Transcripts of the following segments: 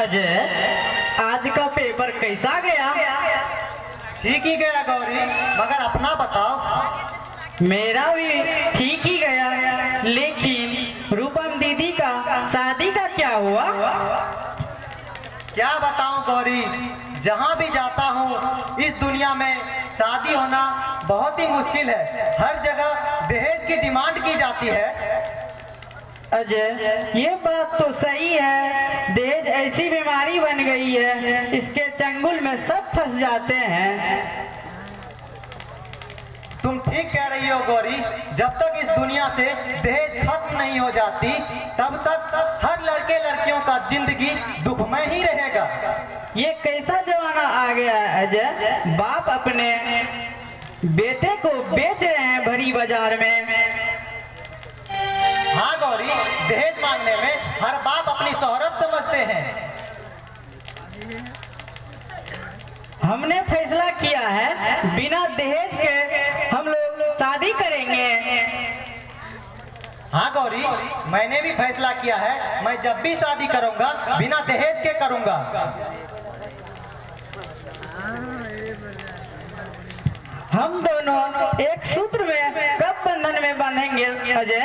अजय, आज का पेपर कैसा गया? ठीक ही गया गौरी, मगर अपना बताओ। मेरा भी ठीक ही गया, लेकिन रूपम दीदी का शादी का क्या हुआ? क्या बताऊं गौरी, जहां भी जाता हूं इस दुनिया में शादी होना बहुत ही मुश्किल है। हर जगह दहेज की डिमांड की जाती है। अजय, ये बात तो सही है। दहेज ऐसी बीमारी बन गई है, इसके चंगुल में सब फंस जाते हैं। तुम ठीक कह रही हो गौरी, जब तक इस दुनिया से दहेज खत्म नहीं हो जाती तब तक हर लड़के लड़कियों का जिंदगी दुखमय ही रहेगा। ये कैसा जमाना आ गया है अजय? बाप अपने बेटे को बेच रहे हैं भरी बाजार में। हाँ गौरी, दहेज मांगने में हर बाप अपनी शोहरत समझते हैं। हमने फैसला किया है, बिना दहेज के हम लोग शादी करेंगे। हाँ गौरी, मैंने भी फैसला किया है, मैं जब भी शादी करूंगा बिना दहेज के करूंगा। हम दोनों एक सूत्र में कब बंधन में बंधेंगे अजय?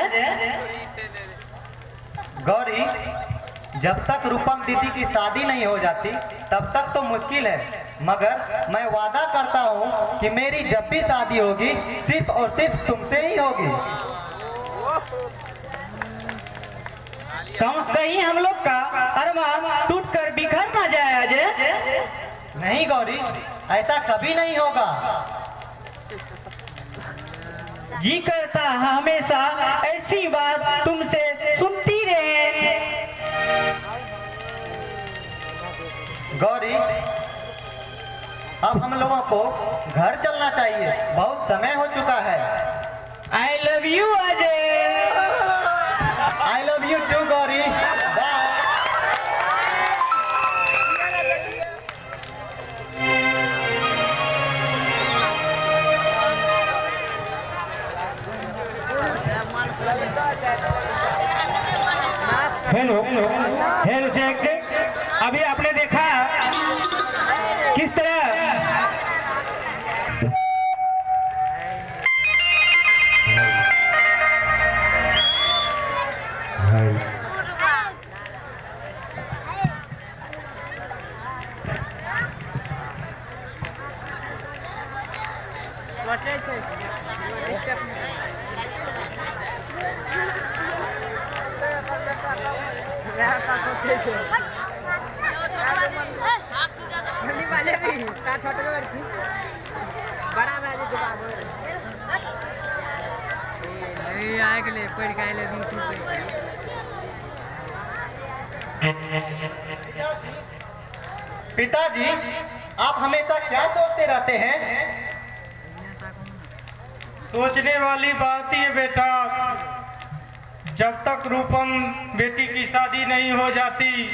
गौरी, जब तक रूपम दीदी की शादी नहीं हो जाती तब तक तो मुश्किल है, मगर मैं वादा करता हूँ कि मेरी जब भी शादी होगी सिर्फ और सिर्फ तुमसे ही होगी। कहीं हम लोग का अरमान टूट कर बिखर ना जाए अजय। नहीं गौरी, ऐसा कभी नहीं होगा। जी करता हमेशा ऐसी बात तुमसे सुनती रहे। गौरी, अब हम लोगों को घर चलना चाहिए, बहुत समय हो चुका है। I love you Ajay. I love you too Gauri, bye. Hello hello check. अभी आपने देखा किस तरह पिताजी, आप हमेशा क्या सोचते रहते हैं? सोचने वाली बात ही बेटा, जब तक रूपम बेटी की शादी नहीं हो जाती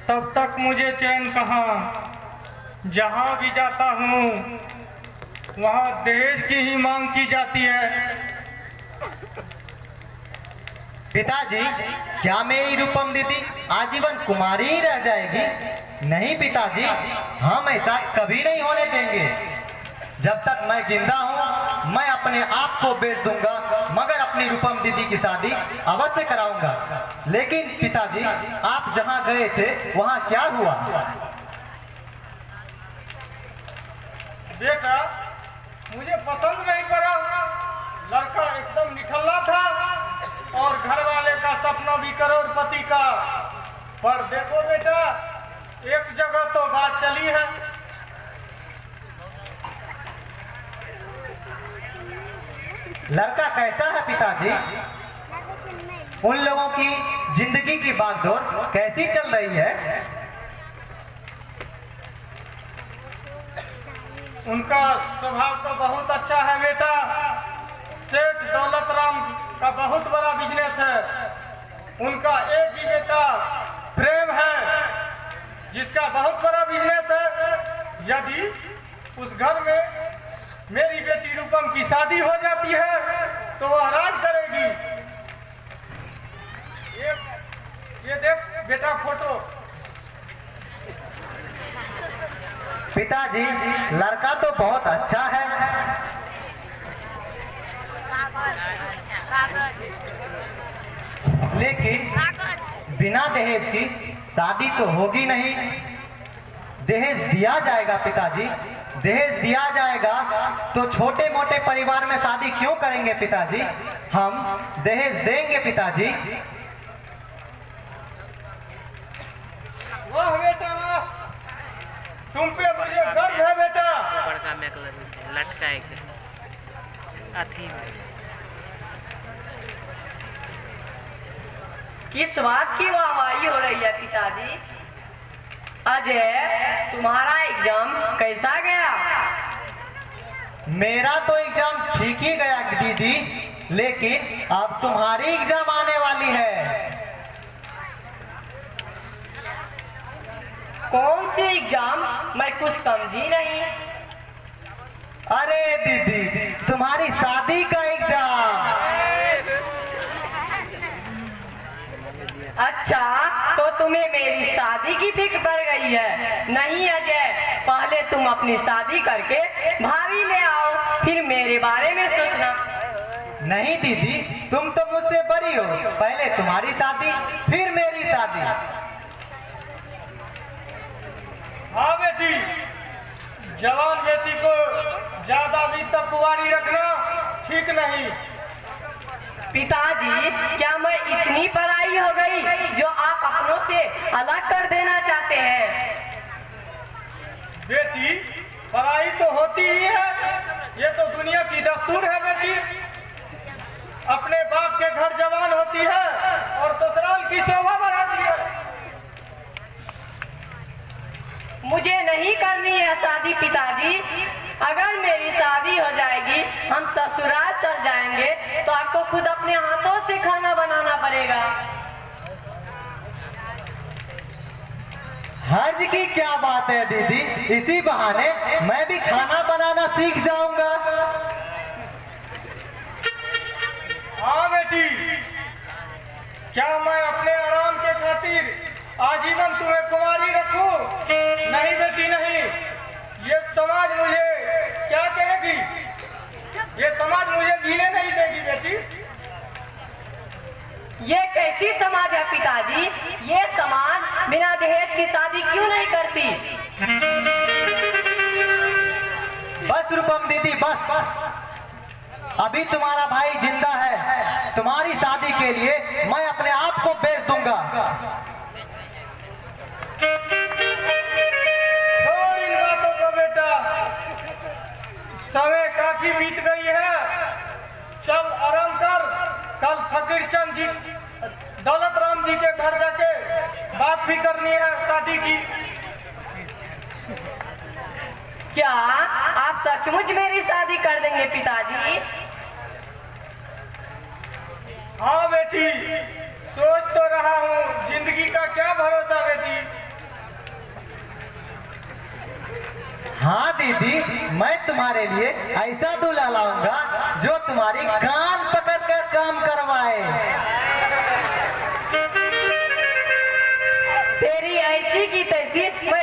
तब तक मुझे चैन कहाँ। जहाँ भी जाता हूँ वहाँ दहेज की ही मांग की जाती है। पिताजी, क्या मेरी रूपम दीदी आजीवन कुमारी ही रह जाएगी? नहीं पिताजी, हम ऐसा कभी नहीं होने देंगे। जब तक मैं जिंदा हूँ मैं अपने आप को बेच दूंगा, मगर अपनी रूपम दीदी की शादी अवश्य कराऊंगा। लेकिन पिताजी, आप जहाँ गए थे वहाँ क्या हुआ? बेटा, मुझे पसंद नहीं पड़ा। लड़का एकदम निठल्ला था और घर वाले का सपना भी करोड़पति का। पर देखो बेटा, एक जगह तो बात चली है। लड़का कैसा है पिताजी? उन लोगों की जिंदगी की भागदौड़ कैसी चल रही है? उनका स्वभाव तो बहुत अच्छा है बेटा। सेठ दौलत राम का बहुत बड़ा बिजनेस है। उनका एक ही बेटा प्रेम है, जिसका बहुत बड़ा बिजनेस है। यदि उस घर में मेरी बेटी रूपम की शादी हो जाती है तो वह राज करेगी। ये देख बेटा फोटो। पिताजी, लड़का तो बहुत अच्छा है, लेकिन बिना दहेज की शादी तो होगी नहीं। दहेज दिया जाएगा पिताजी, दहेज दिया जाएगा तो छोटे मोटे परिवार में शादी क्यों करेंगे पिताजी? हम दहेज देंगे पिताजी। वाह बेटा वाह, तुम पे मुझे गर्व है बेटा। बड़का मेकलर लटकाए के अथी में। किस बात की वाहवाही हो रही है पिताजी? अजय, तुम्हारा एग्जाम कैसा गया? मेरा तो एग्जाम ठीक ही गया दीदी, लेकिन अब तुम्हारी एग्जाम आने वाली है। कौन सी एग्जाम? मैं कुछ समझी नहीं। अरे दीदी, तुम्हारी शादी का एग्जाम। अच्छा, तो तुम्हें मेरी शादी की फिक्र पड़ गई है? नहीं अजय, पहले तुम अपनी शादी करके भाभी ले आओ, फिर मेरे बारे में सोचना। नहीं दीदी, तुम तो मुझसे बड़ी हो, पहले तुम्हारी शादी फिर मेरी शादी। हाँ बेटी, जवान बेटी को ज्यादा अभी तक कुंवारी रखना ठीक नहीं। पिताजी, क्या मैं इतनी पराई हो गई जो आप अपनों से अलग कर देना चाहते हैं? बेटी, पढ़ाई तो होती ही है, ये तो दुनिया की दस्तूर है बेटी। अपने बाप के घर जवान होती है और ससुराल की शोभा बढ़ाती है। मुझे नहीं करनी है शादी पिताजी। अगर मेरी शादी हो जाएगी, हम ससुराल चल जाएंगे, तो आपको खुद अपने हाथों से खाना बनाना पड़ेगा। हर्ज की क्या बात है दीदी, इसी बहाने मैं भी खाना बनाना सीख जाऊंगा। हाँ बेटी, क्या मैं अपने आराम के खातिर आजीवन तुम्हें कुंवारी रखूं? नहीं बेटी नहीं, ये समाज मुझे क्या कहेगी? ये समाज मुझे जीने नहीं देगी बेटी। ये कैसी समाज है पिताजी? ये समाज बिना दहेज की शादी क्यों नहीं करती? बस रूपम दीदी बस, अभी तुम्हारा भाई जिंदा है, तुम्हारी शादी के लिए मैं अपने आप को बेच दूंगा। छोड़ इन बातों को बेटा, समय काफी बीत गई है। चल आराम कर, कल फकीर चंद जी, दौलत राम जी के घर जाके बात भी करनी है शादी की। क्या आप सचमुच मेरी शादी कर देंगे पिताजी? हाँ बेटी, सोच तो रहा हूँ, जिंदगी का क्या भरोसा बेटी। हाँ दीदी, मैं तुम्हारे लिए ऐसा दूल्हा लाऊंगा जो तुम्हारी कान पकड़ कर काम करवाए। तेरी ऐसी की तैसी मैं